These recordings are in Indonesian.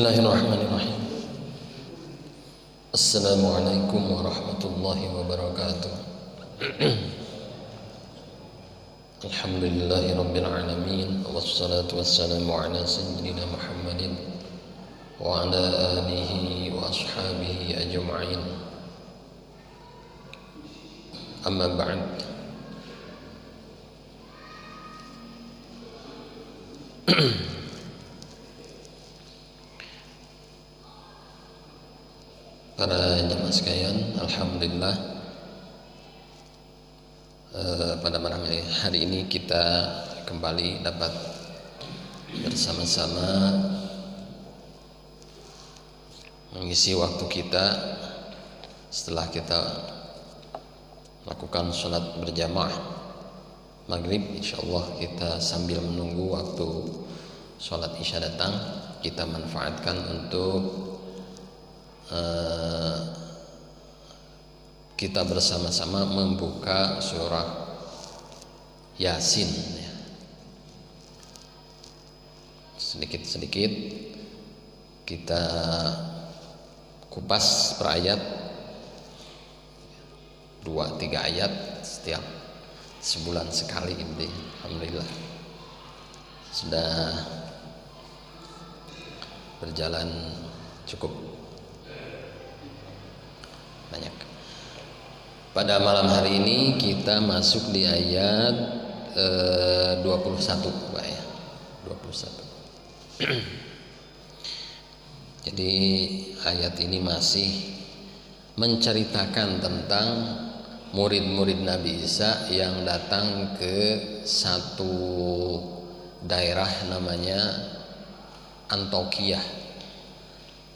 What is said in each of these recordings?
Bismillahirrahmanirrahim. Assalamualaikum warahmatullahi wabarakatuh. Alhamdulillahi rabbil alamin, wassalatu wassalamu ala sayyidina Muhammadin wa ala alihi wa ashabihi ajma'in. Amma ba'd. Para jemaah sekalian, alhamdulillah pada malam hari ini kita kembali dapat bersama-sama mengisi waktu kita setelah kita lakukan sholat berjamaah maghrib. Insyaallah kita sambil menunggu waktu sholat isya datang, kita manfaatkan untuk kita bersama-sama membuka surah Yasin. Sedikit-sedikit kita kupas per ayat, 2-3 ayat setiap sebulan sekali. Alhamdulillah sudah berjalan cukup banyak. Pada malam hari ini kita masuk di ayat 21, Pak ya. 21. Jadi ayat ini masih menceritakan tentang murid-murid Nabi Isa yang datang ke satu daerah namanya Antiokhia.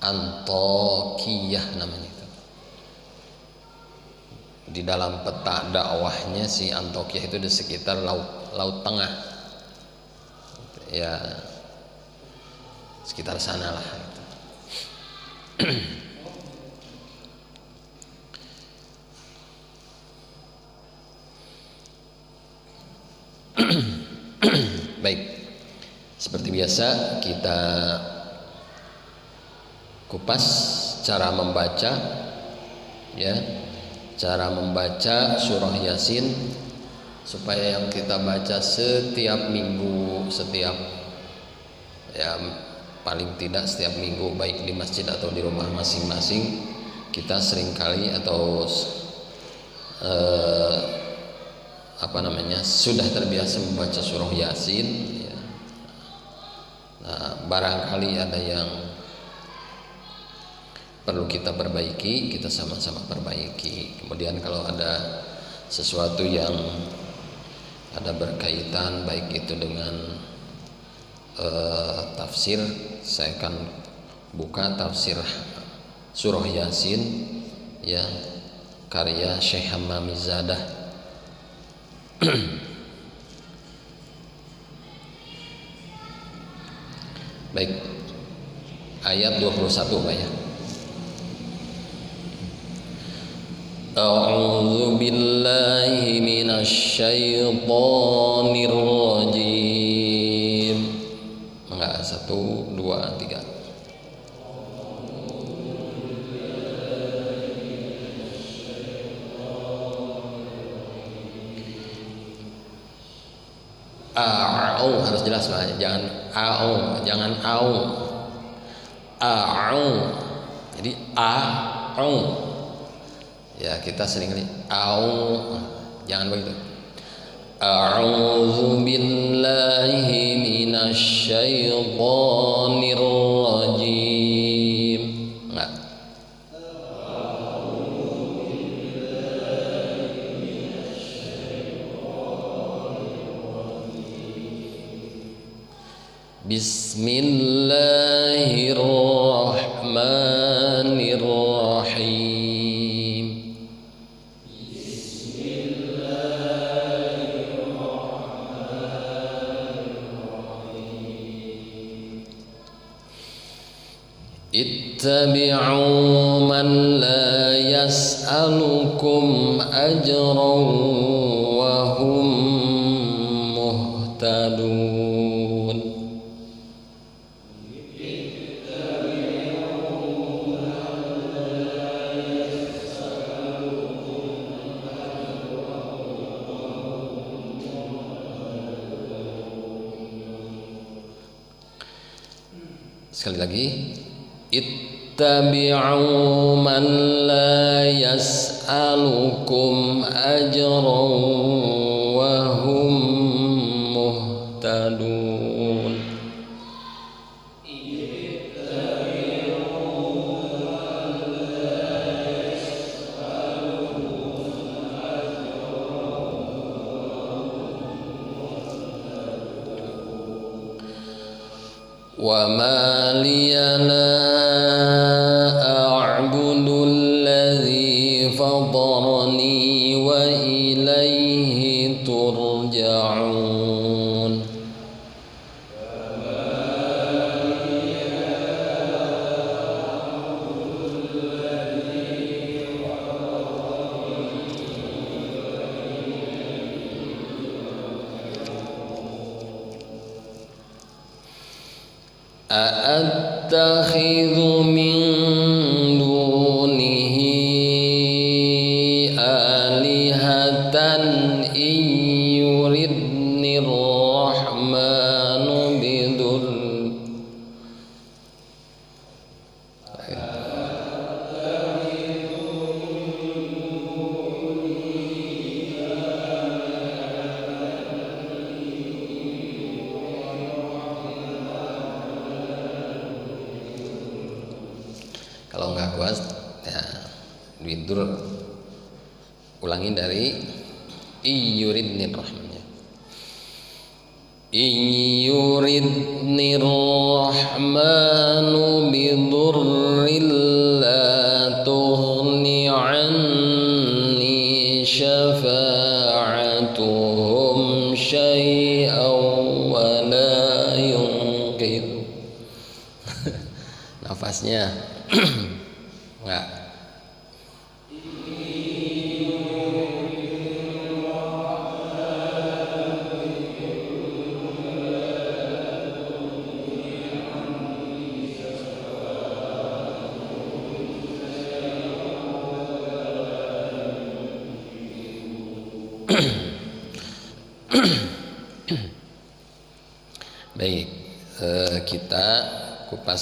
Antiokhia namanya. Di dalam peta dakwahnya si Antiokhia itu di sekitar laut tengah ya, sekitar sana lah gitu. Baik, seperti biasa kita kupas cara membaca ya, cara membaca surah Yasin supaya yang kita baca setiap minggu, setiap ya paling tidak setiap minggu, baik di masjid atau di rumah masing-masing, kita seringkali atau sudah terbiasa membaca surah Yasin ya. Nah, barangkali ada yang perlu kita perbaiki, kita sama-sama perbaiki. Kemudian kalau ada sesuatu yang ada berkaitan baik itu dengan tafsir, saya akan buka tafsir surah Yasin ya, karya Syekh Hamamizadah. Baik, ayat 21 Pak ya. A'udzu billahi minasy syaithanir rajim. Enggak, 1, 2, 3. A'u harus jelas Pak, jangan a'u, jangan au. A'u. Jadi a'u. Ya, kita sering kali au, jangan begitu. A'udzu billahi minasy syaithanir rajim. Enggak. Bismillahirrahmanirrahim. Ittabi'u man la yas'alukum ajran wa hum muhtadun. Ittabi'u Sekali lagi, ittabi'u man la yas'alukum ajran wa hum muhtadun. Wa ma liya la a'budu alladhi fatarani wa ilayhi turja'un. A'attakhidhu min dunihi alihatan in yuridni rahmanu bidul. Kalau nggak kuat ya widur, ulangi dari iyuridnir rahmannya. Iyuridnir rahmanu bidurril la tughni anni syafa'atuhum syai'aw wa la yunqidh. Nafasnya enggak. Baik, kita kupas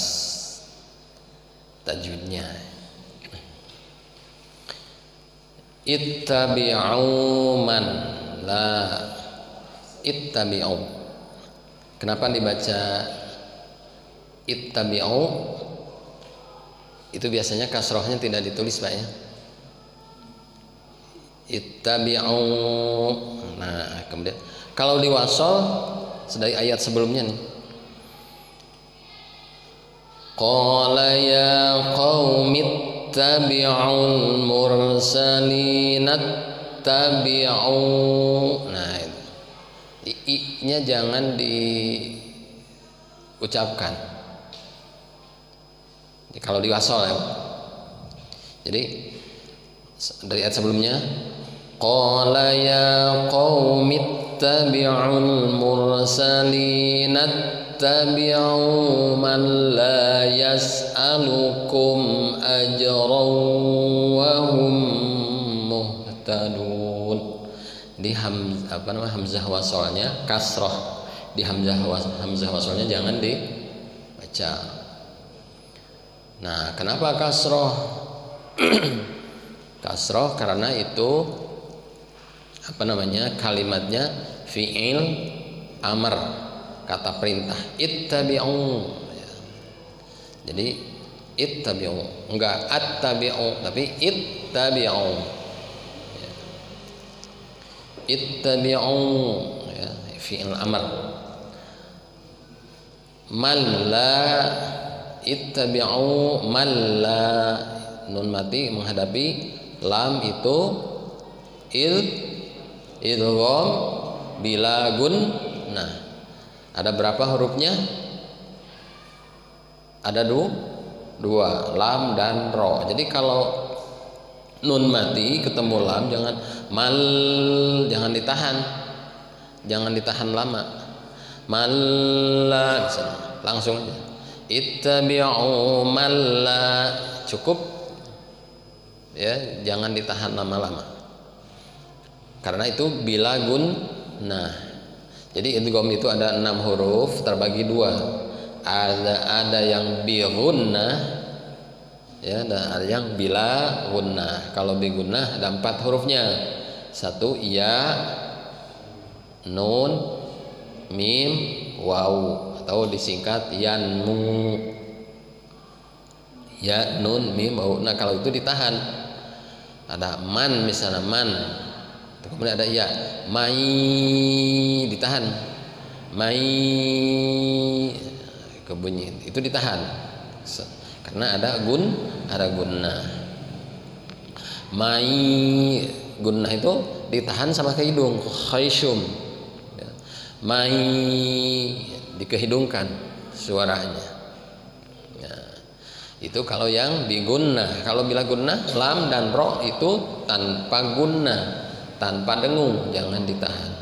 tajwidnya. Ittabi'u man la ittabi'u. Kenapa dibaca ittabi'u? Itu biasanya kasrohnya tidak ditulis, Pak ya. Ittabi'u. Nah, kemudian kalau di wasol dari ayat sebelumnya nih. Qala ya qaumi ittabi'ul mursalina ittabi'u. Nah, i-nya jangan diucapkan. Kalau di wasol ya. Jadi dari ayat sebelumnya qala ya qaumi ittabi'ul mursalina ittabi'u man la yas'alukum ajran wa hum muhtadun. Di hamzah wasolnya kasroh, di hamzah wasolnya jangan dibaca. Nah, kenapa kasroh? Kasroh karena itu kalimatnya fi'il amr, kata perintah, ittabi'u. Jadi ittabi'u, enggak attabi'u, tapi ittabi'u. Ittabi'u ya, fi'il amr. Malla ittabi'u malla, nun mati menghadapi lam itu idgham bila gunnah. Ada berapa hurufnya? Ada dua, lam dan ro. Jadi kalau nun mati ketemu lam jangan ditahan lama. Malla langsung aja. Ittabi'u malla, cukup ya, jangan ditahan lama-lama. Karena itu bila gunnah. Jadi idgham itu ada 6 huruf terbagi 2. ada yang bi gunnah, ya, dan ada yang bila gunnah. Kalau bi gunnah ada 4 hurufnya. 1 ya, nun, mim, waw, atau disingkat yanmu. Ya, nun, mim, waw. Nah, kalau itu ditahan. Ada man misalnya, man. Kemudian ada ya, mai, ditahan. Mai, kebunyi itu ditahan. Karena ada gunnah. Mai gunnah itu ditahan sama ke hidung, khayshum. Mai dikehidungkan suaranya. Ya. Itu kalau yang bigunnah. Kalau bila gunnah, lam dan ro itu tanpa gunnah, tanpa dengung, jangan ditahan.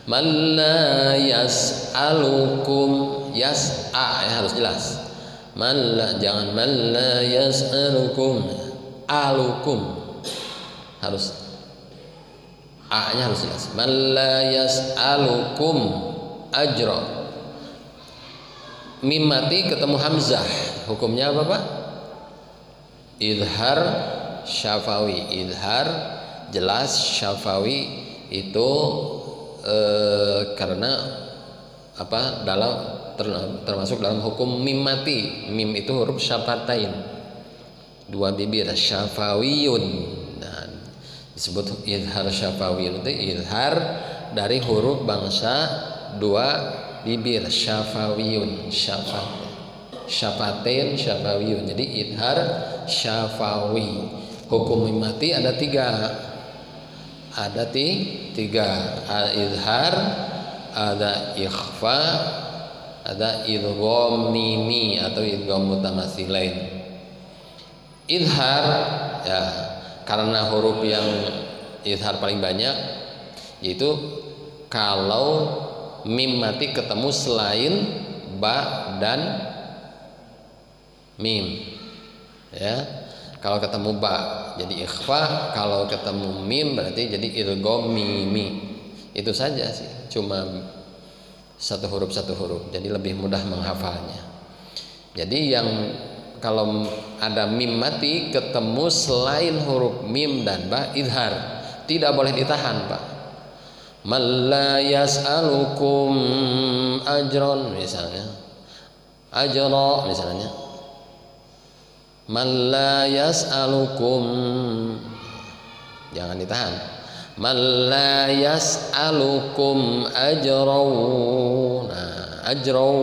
Man la yas'alukum, yas'a ya, harus jelas. Man la, jangan man la yas'alukum, alukum, harus a-nya harus jelas. Man la yas'alukum ajra. Mim mati ketemu hamzah, hukumnya apa Pak? Idhar syafawi. Idhar jelas, syafawi itu karena apa, dalam termasuk dalam hukum mim mati. Mim itu huruf syafatain, 2 bibir, syafawiyun. Nah, disebut idhar syafawiyun itu idhar dari huruf bangsa 2 bibir, syafawiyun, syafatain, syafawiyun. Jadi idhar syafawi. Hukum mim mati ada 3. Ada 3, idhar, ada ikhfa, ada idgham mimi atau idgham mutamatsilain. Idhar ya, karena huruf yang idhar paling banyak, yaitu kalau mim mati ketemu selain ba dan mim, ya. Kalau ketemu ba jadi ikhfa, kalau ketemu mim berarti jadi idgham mimi. Itu saja sih, cuma 1 huruf 1 huruf, jadi lebih mudah menghafalnya. Jadi yang kalau ada mim mati ketemu selain huruf mim dan ba, idhar, tidak boleh ditahan Pak. Man la yas'alukum ajron misalnya, ajra misalnya. Man la yas'alukum, jangan ditahan. Man la yas'alukum ajraw. Nah, ajraw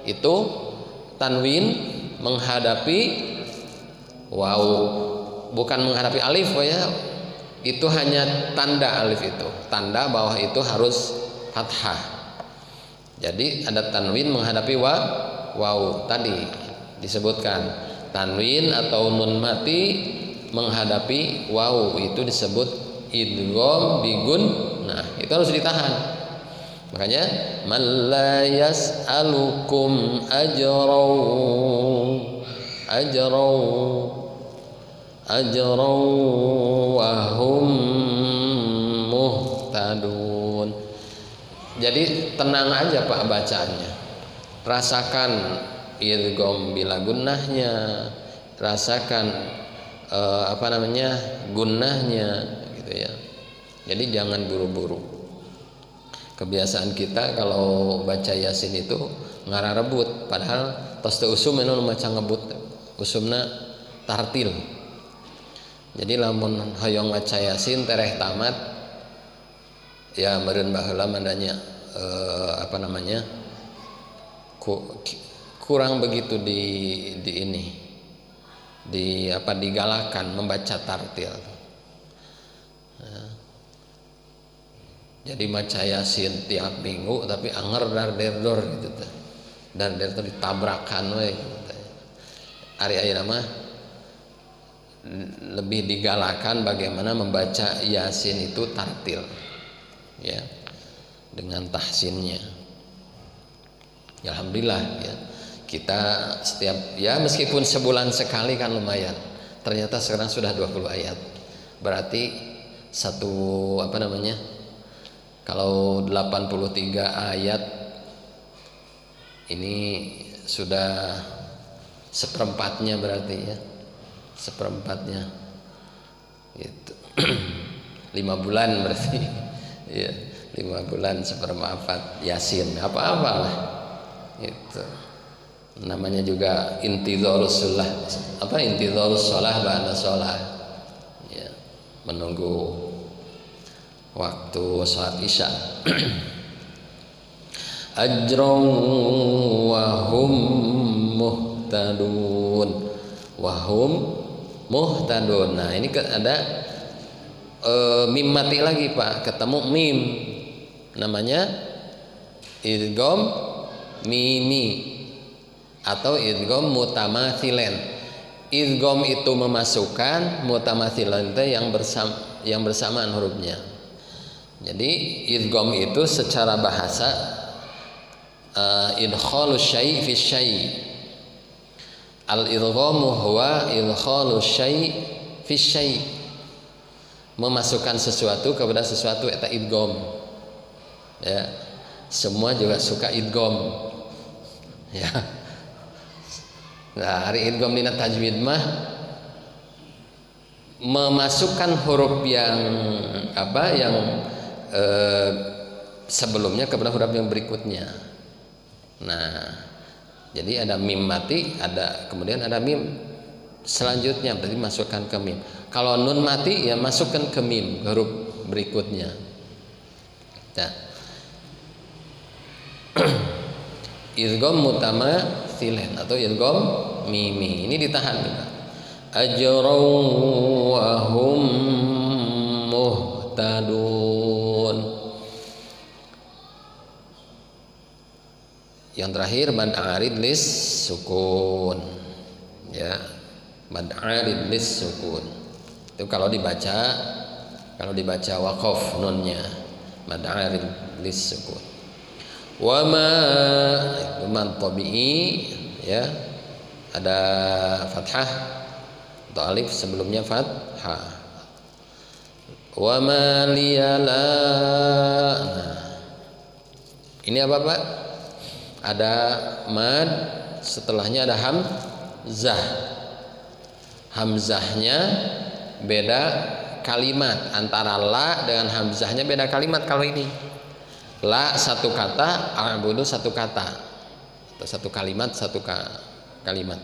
itu tanwin menghadapi waw, bukan menghadapi alif ya. Itu hanya tanda alif, itu tanda bawah itu harus fathah. Jadi ada tanwin menghadapi waw tadi disebutkan. Tanwin atau nun mati menghadapi waw itu disebut idgham bigun. Nah, itu harus ditahan. Makanya man la yas'alukum ajraw, ajraw wa hum muhtadun. Jadi tenang aja Pak bacaannya. Rasakan idgham bila gunnahnya, rasakan gunnahnya gitu ya. Jadi jangan buru-buru. Kebiasaan kita kalau baca Yasin itu ngarah rebut, padahal tos teu usum anu maca ngebut, usumna tartil. Jadi lamun hoyong maca Yasin tereh tamat ya meureun baheula mandanya kurang begitu digalakan membaca tartil. Jadi maca Yasin tiap minggu tapi anger dar-der-dor gitu teh. Dar-der teh ditabrakan we gitu. Ari ayeuna mah lebih digalakan bagaimana membaca Yasin itu tartil. Ya. Dengan tahsinnya. Ya, alhamdulillah ya. Kita setiap ya meskipun sebulan sekali kan lumayan. Ternyata sekarang sudah 20 ayat. Berarti kalau 83 ayat Ini sudah seperempatnya berarti ya, seperempatnya gitu. 5 bulan berarti ya, 5 bulan seperempat Yasin, apa-apa lah itu namanya juga intidharus shalah, intidharus shalah ba'da shalah ya, menunggu waktu salat Isya. Ajran wa hum muhtadun, nah ini ada mim mati lagi Pak, ketemu mim, namanya idgham mimi atau idgham mutamathilan. Idgham itu memasukkan, mutamathilan itu yang bersamaan hurufnya. Jadi idgham itu secara bahasa idkhalus syai' fi syai'. Al-idghamu huwa idkhalus syai' fi syai'. Memasukkan sesuatu kepada sesuatu, eta idgham. Ya. Semua juga suka idgham. Ya. Nah, hari idgham dina tajwid mah memasukkan huruf yang sebelumnya kepada huruf yang berikutnya. Nah, jadi ada mim mati, kemudian ada mim selanjutnya, berarti masukkan ke mim. Kalau nun mati ya masukkan ke mim, ke huruf berikutnya. Nah. Idgham mutamathilan atau idgham mimi, ini ditahan juga. Ajran wa hum muhtadun. Yang terakhir mad arid lis sukun. Ya, mad arid lis sukun. Itu kalau dibaca waqaf nunnya mad arid lis sukun. Wa ma itu mad tabi'i ya, ada fathah atau alif sebelumnya fathah. Wa ma liyala. Nah, ini apa Pak? Ada mad, setelahnya ada hamzah. Hamzahnya beda kalimat, antara la dengan hamzahnya beda kalimat. Kalau ini la satu kata, a'budu satu kata, atau satu kalimat satu kalimat.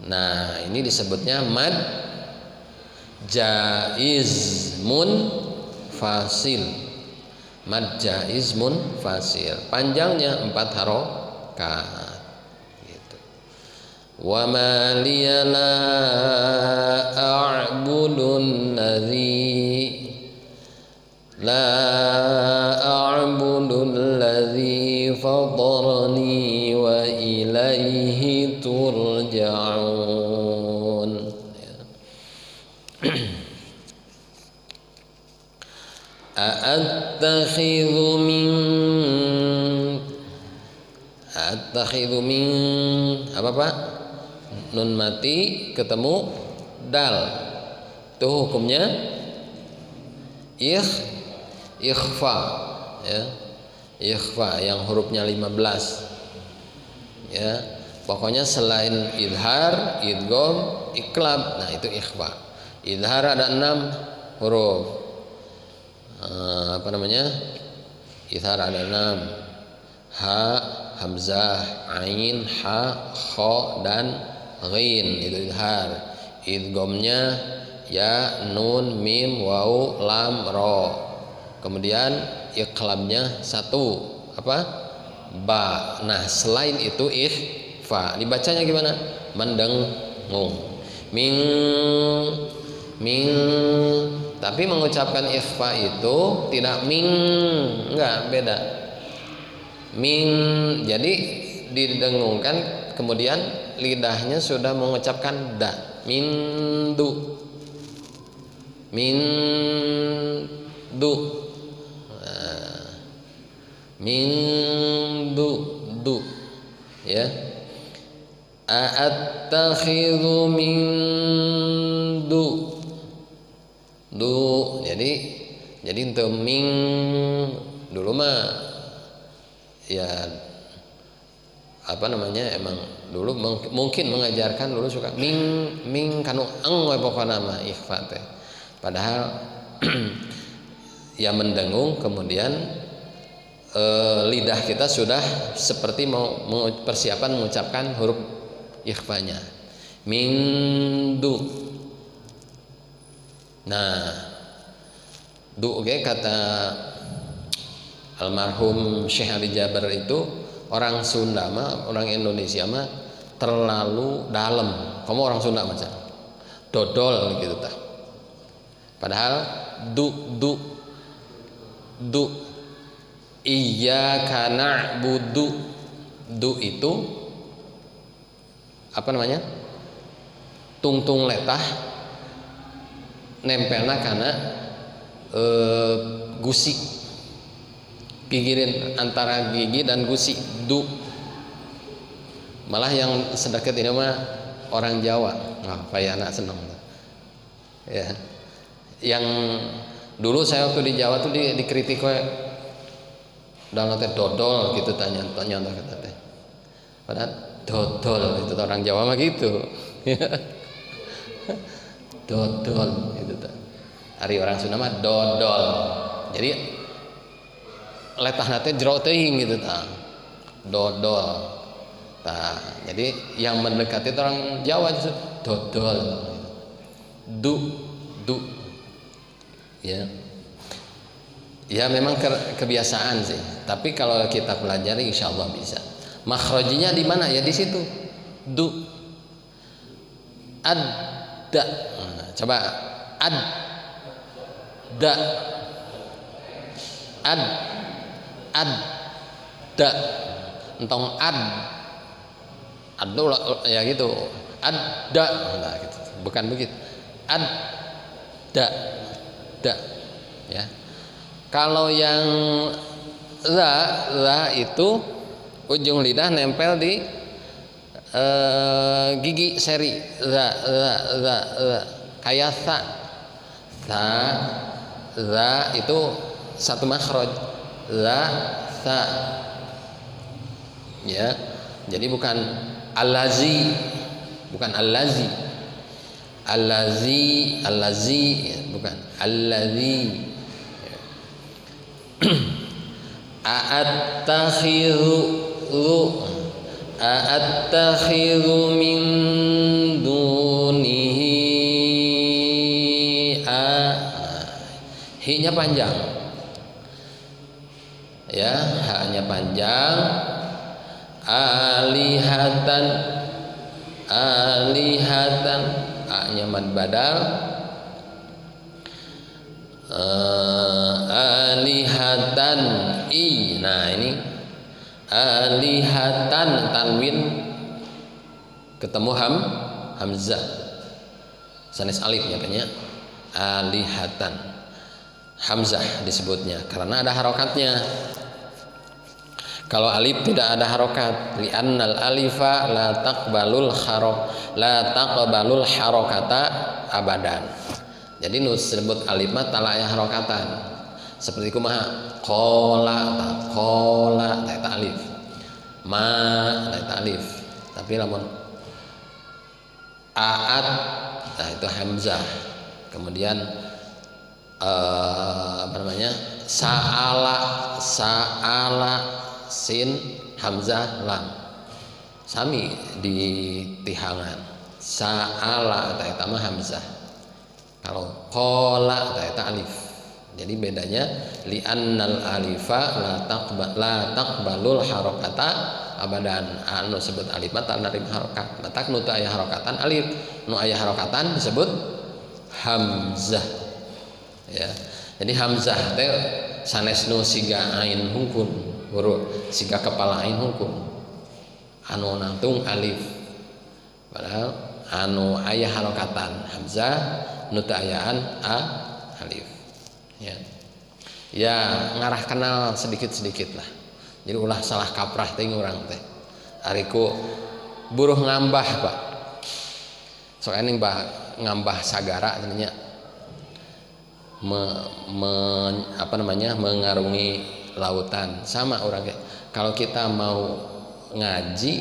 Nah, ini disebutnya mad jaizmun fasil. Mad jaizmun fasil, panjangnya 4 harokat gitu. Wa ma liya la a'budun ladzi fatarani wa ilaihi turja'un. Attakhidhu min apa Pak? Nun mati ketemu dal. Itu hukumnya ikhfa ya. Ikhfa yang hurufnya 15. Ya. Pokoknya selain idhar, idgham, iqlab, nah itu ikhfa. Idhar ada 6 huruf. Idhar ada 6, ha, hamzah, ain, ha, kha dan ghin, itu idhar. Idghamnya ya, nun, mim, waw, lam, ro. Kemudian iqlabnya 1 apa? Ba. Nah, selain itu ikhfa. Dibacanya gimana? Mendengung. Ming. Tapi mengucapkan ikhfa itu tidak ming, enggak, beda. Ming, jadi didengungkan, kemudian lidahnya sudah mengucapkan da. Mindu. Nah, mindu ya. A'attakhidhu min jadi untuk ming dulu mah ya apa namanya, emang dulu mungkin mengajarkan dulu suka ming kanu we pokona mah ikhfa teh. Padahal ya mendengung, kemudian lidah kita sudah seperti mau persiapan mengucapkan huruf ikhfanya. Mingdu. Nah, du oke, kata almarhum Syekh Ali Jaber itu, orang Sunda mah, orang Indonesia mah terlalu dalam. Kamu orang Sunda macam dodol gitu tah. Padahal du iyyaka na'budu, du itu apa namanya, tungtung letah nempelna karena gusi, gigirin antara gigi dan gusi, du. Malah yang sedekat ini mah orang Jawa, kayak anak seneng ya. Yang dulu saya waktu di Jawa tuh dikritik kayak dalam teh dodol gitu, tanya kata teh. Padahal dodol itu orang Jawa mah gitu. Dodol gitu teh. Ari orang Sunda mah dodol. Jadi letahna teh jero teuing gitu tah. Dodol. Tah, jadi yang mendekati itu orang Jawa justru dodol. Du ya. Ya memang kebiasaan sih. Tapi kalau kita pelajari insya Allah bisa. Makhrajinya di mana? Ya di situ. Du. Ada. Coba ada. Ada. Entong Aduh ya gitu. Ada. Nah, gitu. Bukan begitu. Ada. Ya. Kalau yang la itu ujung lidah nempel di gigi seri, la kayak za itu satu makhraj, sa ya. Jadi bukan allazi, bukan allazi bukan allazi. A'attakhidhu min dunihi hi-nya panjang ya, ha-nya panjang, alihatan a-nya mad badal, alihatan i. Nah ini alihatan tanwin ketemu hamzah sanes alif ya kayaknya, alihatan hamzah disebutnya karena ada harokatnya. Kalau alif tidak ada harokat, li'annal alifa la taqbalul harokata abadan. Jadi nu disebut alif mah tala aya harokatan. Seperti kumaha qola ta alif. Ma ta alif. Tapi lamun aat nah itu hamzah. Kemudian apa namanya? Sa'ala sin hamzah lam. Sami di tihangan. Sa'ala ta mah hamzah. Kalau qola ta alif. Jadi bedanya li'annal alifa la taqbalul harokata abadan. Anu sebut alif mah tak narim harokat. Matak nu teu aya harokatan alif, nu aya harokatan disebut hamzah. Ya. Jadi hamzah teh sanes nu siga ain hungkun, huruf siga kepala ain hungkun. Anu nangtung alif. Padahal anu aya harokatan hamzah, nu teu ayaan alif. Ya ngarah kenal sedikit lah. Jadi ulah salah kaprah teh urang teh. Ariku buruh ngambah Pak. Soalnya ning ngambah sagara nya mengarungi lautan sama orang kayak. Kalau kita mau ngaji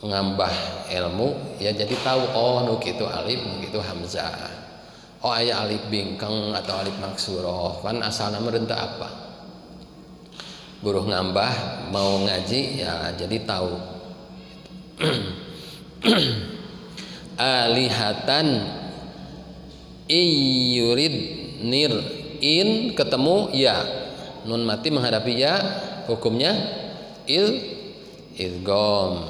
ngambah ilmu ya jadi tahu oh nu kitu alif nu kitu hamzah, oh aya alif bingkeng atau alif maksuroh kan asalna merentah apa buruh ngambah mau ngaji ya jadi tahu. Alihatan iyurid nir in ketemu ya nun mati menghadapi ya hukumnya idgham.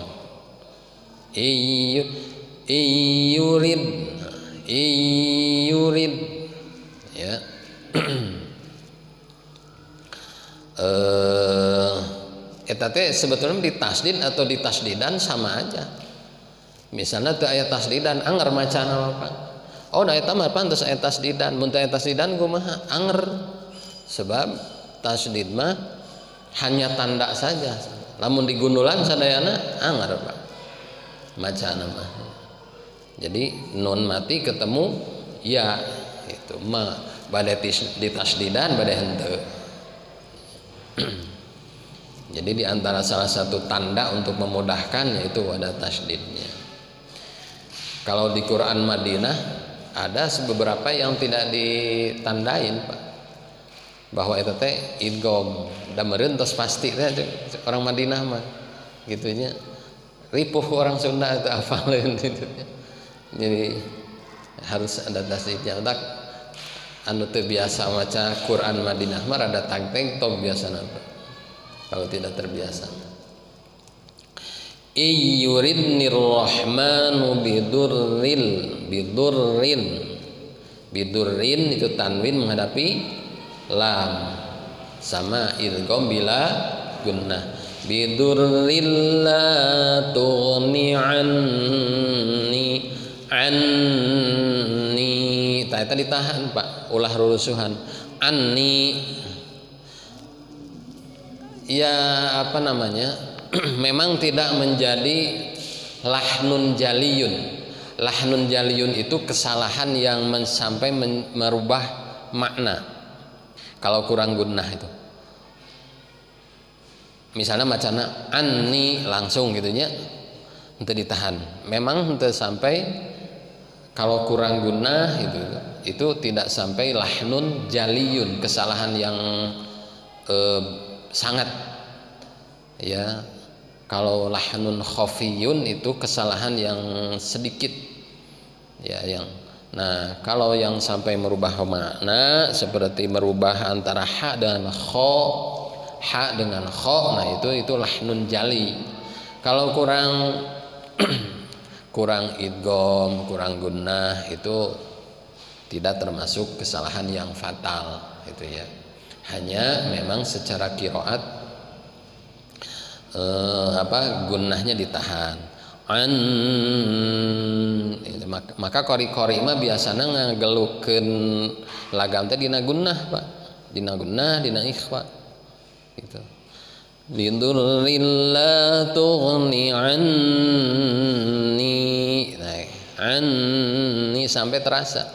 Iyurid ya. Eta teh sebetulnya ditasdid atau ditasdidan sama aja. Misalnya teu aya tasdidan anger macana apa? Oh da eta mah pantes aya tasdidan, mun teu aya tasdidan kumaha? Anger. Sebab tasdid mah hanya tanda saja. Lamun digunulan sadayana anger Pak. Macana mah. Jadi nun mati ketemu ya itu mah bade ditasdidan bade henteu. Jadi di antara salah satu tanda untuk memudahkan yaitu ada tasdidnya. Kalau di Quran Madinah ada beberapa yang tidak ditandain Pak. Bahwa itu teh idgham da meureun tos pasti teh orang Madinah mah gitunya. Ripuh orang Sunda itu hafalin gitu. Jadi harus ada tasdidnya. Utak anu teu biasa maca Quran Madinah mah rada tang-teng tok biasana kalau tidak terbiasa. Iyuridnir rahmanu bidurrin itu tanwin menghadapi lam sama idgham bila gunnah. Bidurril la tughni anni tah ditahan Pak ulah rurusuhan anni ya apa namanya memang tidak menjadi lahnun jaliyun itu kesalahan yang sampai merubah makna kalau kurang gunnah itu. Misalnya macana anni langsung gitunya henteu ditahan. Memang henteu sampai kalau kurang gunnah itu tidak sampai lahnun jaliyun, kesalahan yang sangat ya. Kalau lahnun khafiyun itu kesalahan yang sedikit ya yang. Nah, kalau yang sampai merubah makna seperti merubah antara ha dan ha dengan kho, nah itu lahnun jali. Kalau kurang idgham, kurang gunnah itu tidak termasuk kesalahan yang fatal itu ya. Hanya memang secara qiraat gunnahnya ditahan. Maka qori mah biasana ngagelukeun lagam teh dina gunnah Pak. Dina gunnah, dina ikhfa. Gitu. Bidurril la tughni anni sampai terasa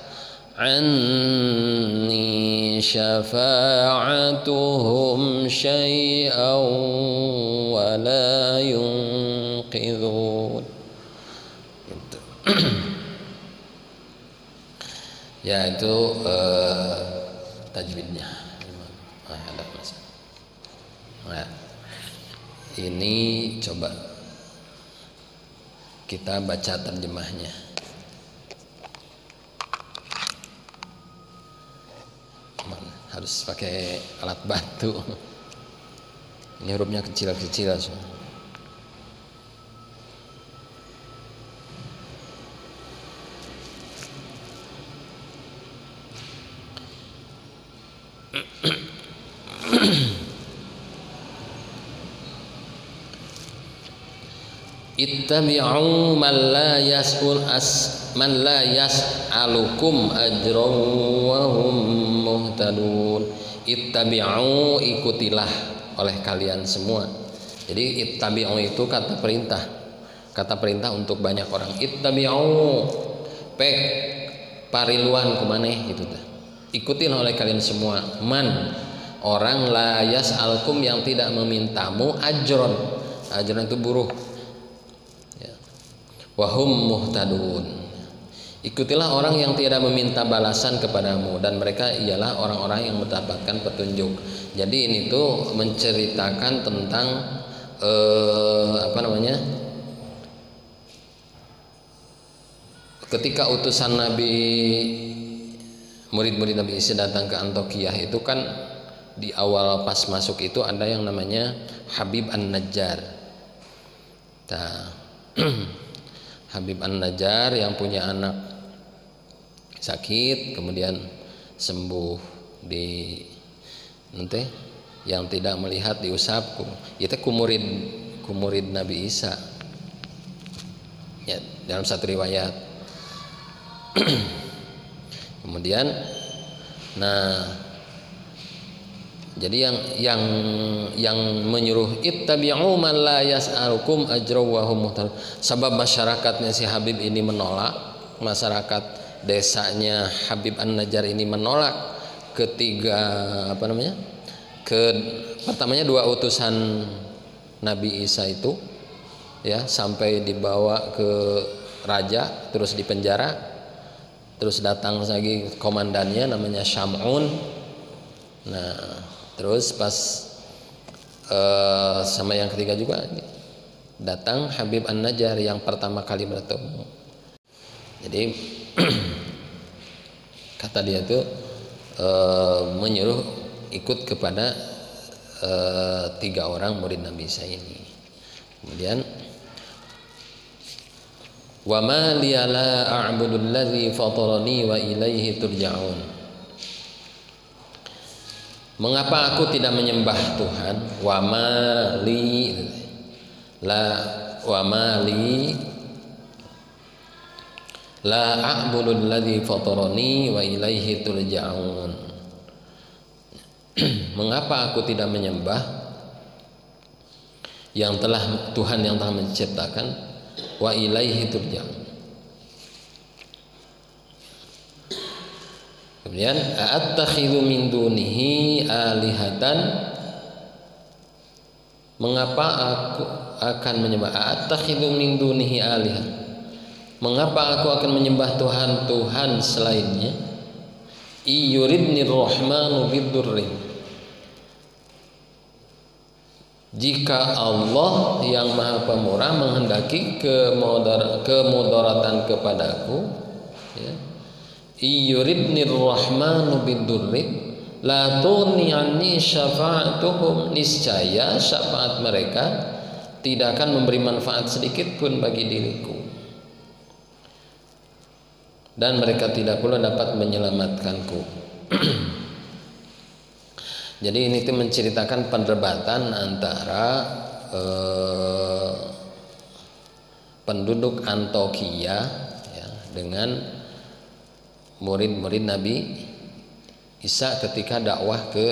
anni syafa'atuhum syai'aw wa la yunqidhun gitu. Ya itu tajwidnya. Ada masalah. Nah, ini coba kita baca terjemahnya. Harus pakai alat bantu. Ini hurufnya kecil-kecil langsung. Ittabi'u man la yas'alukum ajran wa hum muhtadun. Ittabi'u ikutilah oleh kalian semua. Jadi ittabi'u itu kata perintah untuk banyak orang. Ittabi'u pek pariluan kumaneh gitu tah. Ikutilah oleh kalian semua man orang la yas'alukum yang tidak memintamu ajron ajrun itu buruh. Ya. Wahum muhtadun. Ikutilah orang yang tidak meminta balasan kepadamu, dan mereka ialah orang-orang yang mendapatkan petunjuk. Jadi ini tuh menceritakan tentang ketika utusan Nabi, murid-murid Nabi Isa datang ke Antiokhia itu kan di awal pas masuk itu ada yang namanya Habib An-Najjar. Nah, Habib An-Najjar yang punya anak sakit kemudian sembuh di nanti yang tidak melihat diusapku itu kumurid Nabi Isa ya, dalam satu riwayat. Kemudian jadi yang menyuruh ittabi'u man la yas'alukum ajra wa hum muhtadun. Sebab masyarakatnya si Habib ini menolak, masyarakat desanya Habib An-Najjar ini menolak pertamanya dua utusan Nabi Isa itu ya, sampai dibawa ke raja terus dipenjara, terus datang lagi komandannya namanya Syam'un. Nah terus pas sama yang ketiga juga datang Habib An-Najjar yang pertama kali bertemu. Jadi kata dia itu menyuruh ikut kepada tiga orang murid Nabi Isa ini. Kemudian wa ma liya la a'budu allazi fatarani wa ilaihi turja'un. Mengapa aku tidak menyembah Tuhan? Wa ma li la a'budu allazi fatarani wa ilaihi turja'un. Mengapa aku tidak menyembah yang telah Tuhan yang telah menciptakan, wa ilaihi turja'un. Kemudian a'attakhidhu min dunihi alihatan. Mengapa aku akan menyembah a'attakhidhu min dunihi alihatan? Mengapa aku akan menyembah Tuhan selainnya? Iyuridnir rahmanu bidurri. Jika Allah yang Maha Pemurah menghendaki kemudaratan kepadaku, ya. Iyuridnir rahmanu bidurri la tughni anni syafa'atuhum. Niscaya syafaat mereka tidak akan memberi manfaat sedikit pun bagi diriku, dan mereka tidak pula dapat menyelamatkanku. Jadi ini tuh menceritakan perdebatan antara penduduk Antiokhia ya, dengan murid-murid Nabi Isa ketika dakwah ke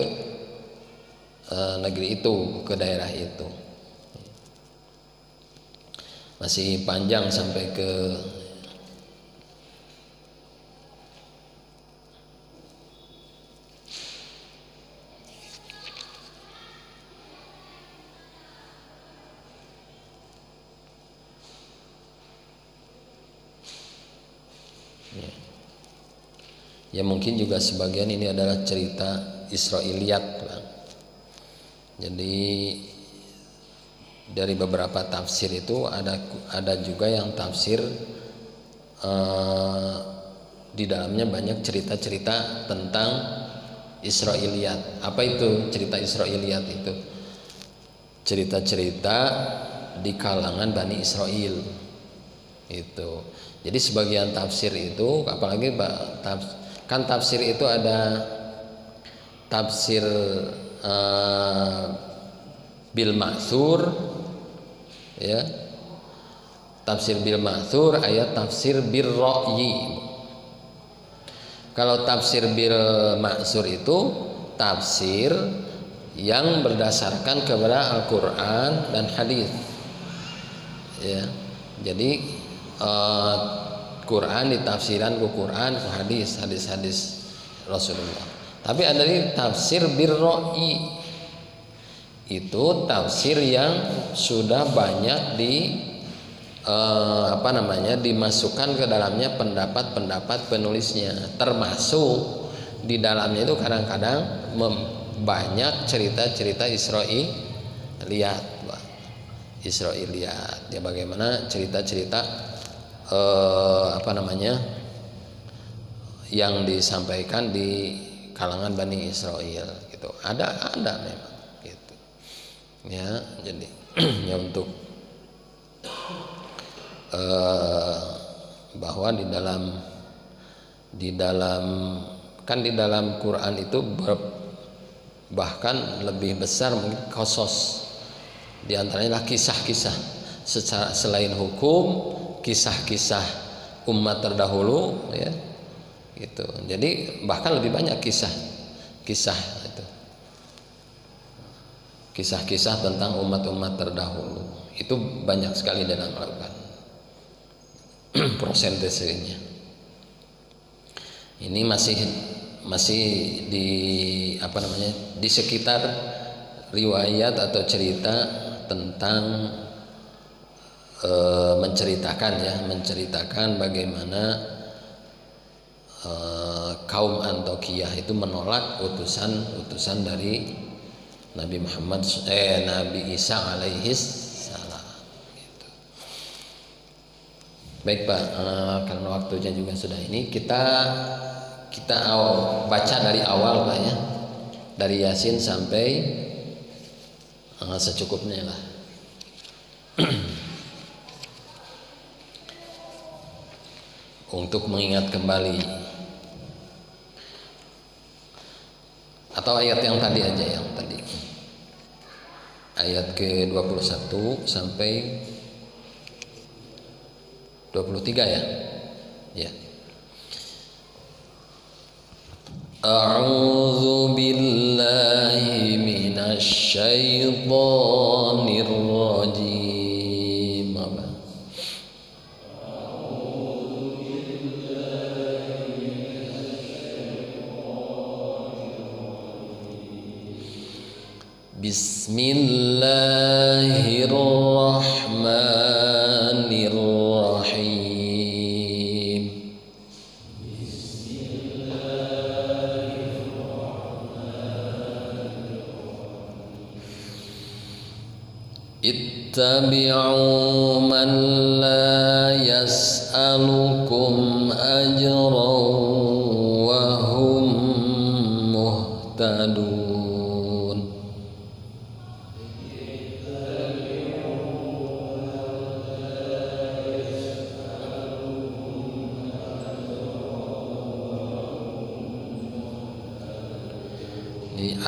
negeri itu, ke daerah itu. Masih panjang sampai ke ya, mungkin juga sebagian ini adalah cerita Israiliyat. Jadi dari beberapa tafsir itu ada juga yang tafsir di dalamnya banyak cerita-cerita tentang Israiliyat. Apa itu cerita Israiliyat itu? Cerita-cerita di kalangan Bani Israel itu. Jadi sebagian tafsir itu, apalagi kan tafsir itu ada tafsir bil ma'thur ya, tafsir bil ma'thur, ayat tafsir bil ra'yi. Kalau tafsir bil ma'thur itu tafsir yang berdasarkan kepada Al-Qur'an dan hadis ya. Jadi Quran ditafsiran ke Quran, ke hadis Rasulullah. Tapi ada tafsir birra'i, itu tafsir yang sudah banyak dimasukkan ke dalamnya pendapat-pendapat penulisnya, termasuk di dalamnya itu kadang-kadang banyak cerita-cerita Israiliyat ya, bagaimana cerita-cerita yang disampaikan di kalangan Bani Israel gitu, ada memang gitu ya. Jadi ya untuk bahwa di dalam Quran itu bahkan lebih besar mungkin qasas, di antaranya kisah-kisah secara selain hukum, kisah-kisah umat terdahulu ya gitu. Jadi bahkan lebih banyak kisah-kisah itu, kisah-kisah tentang umat-umat terdahulu itu banyak sekali dalam Al-Quran. Prosentasenya ini masih di sekitar riwayat atau cerita tentang menceritakan bagaimana kaum Antokiyah itu menolak utusan dari Nabi Isa alaihi salam gitu. Baik Pak, karena waktunya juga sudah ini, kita baca dari awal Pak ya, dari Yasin sampai secukupnya lah. Untuk mengingat kembali, atau ayat yang tadi aja, ayat ke-21 sampai 23 ya. Ya. A'udzu billahi minasy syaithanir rajim. Bismillahirrahmanirrahim. Ittabi'u man la yas'alukum ajran wa hum muhtadun.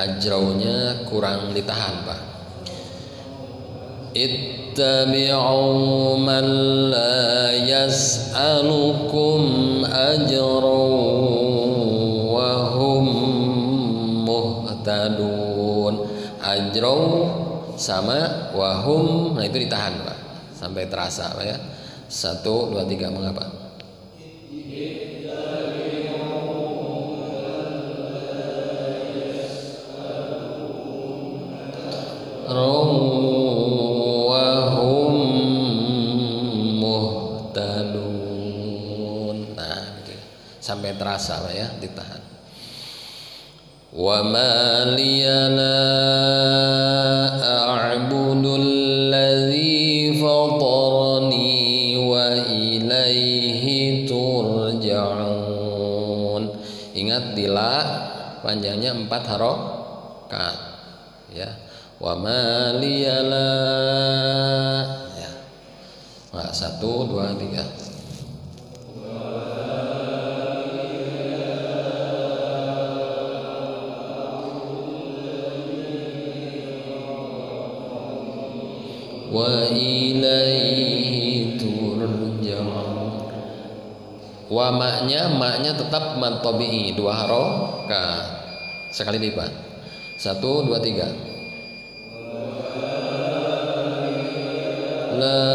Ajraunya kurang ditahan Pak. Ittabi'u man la yas'alukum ajran wa hum muhtadun. Ajrau sama wahum, nah itu ditahan Pak sampai terasa Pak ya. 1, 2, 3 mengapa? Wahum muhtadun. Nah gitu. Sampai terasa Pak ya, ditahan. Wa ma liya la a'budu alladhi fatarani wa ilaihi turja'un. Ingat dila panjangnya 4 harokat ya. Wa ma liyala ya. Nah, 1, 2, 3. Wa ilaihi turja'un. Wa maknya tetap mad tabi'i 2 harokat. Sekali lipat. 1, 2, 3. La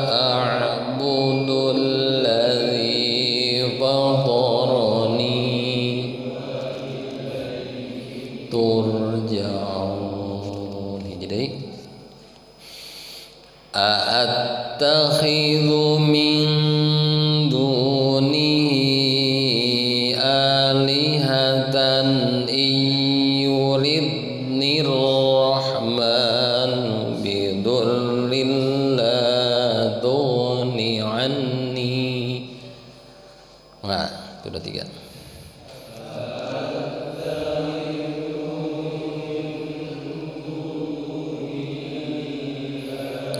a'budu alladhi fatarani turja'un. attakhidhu min dunihi alihatan yuridnir rahman bidurrin la tughni anni. Nah, itu udah 3.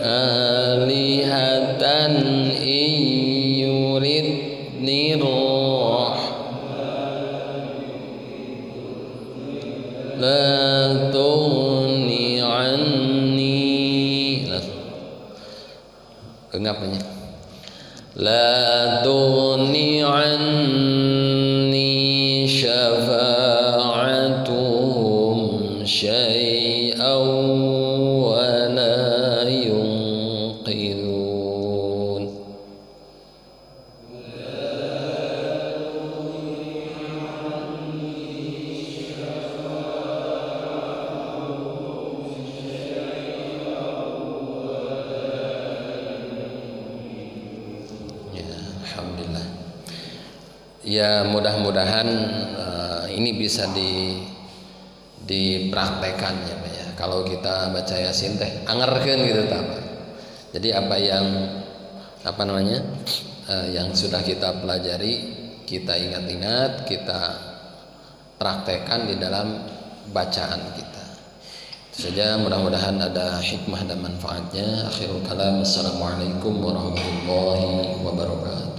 Alihatan yuridnir la tughni anni. Kenapa la tughni anni syafa'atuhum syai'aw wa la yunqidhun. Alhamdulillah. Ya, mudah-mudahan ini bisa dipraktekan ya Pak ya. Kalau kita baca Yasin teh angerkeun gitu ta Pak. Jadi apa yang yang sudah kita pelajari, kita ingat-ingat, kita praktekkan di dalam bacaan kita. Itu saja, mudah-mudahan ada hikmah dan manfaatnya. Akhirul kalam, assalamualaikum warahmatullahi wabarakatuh.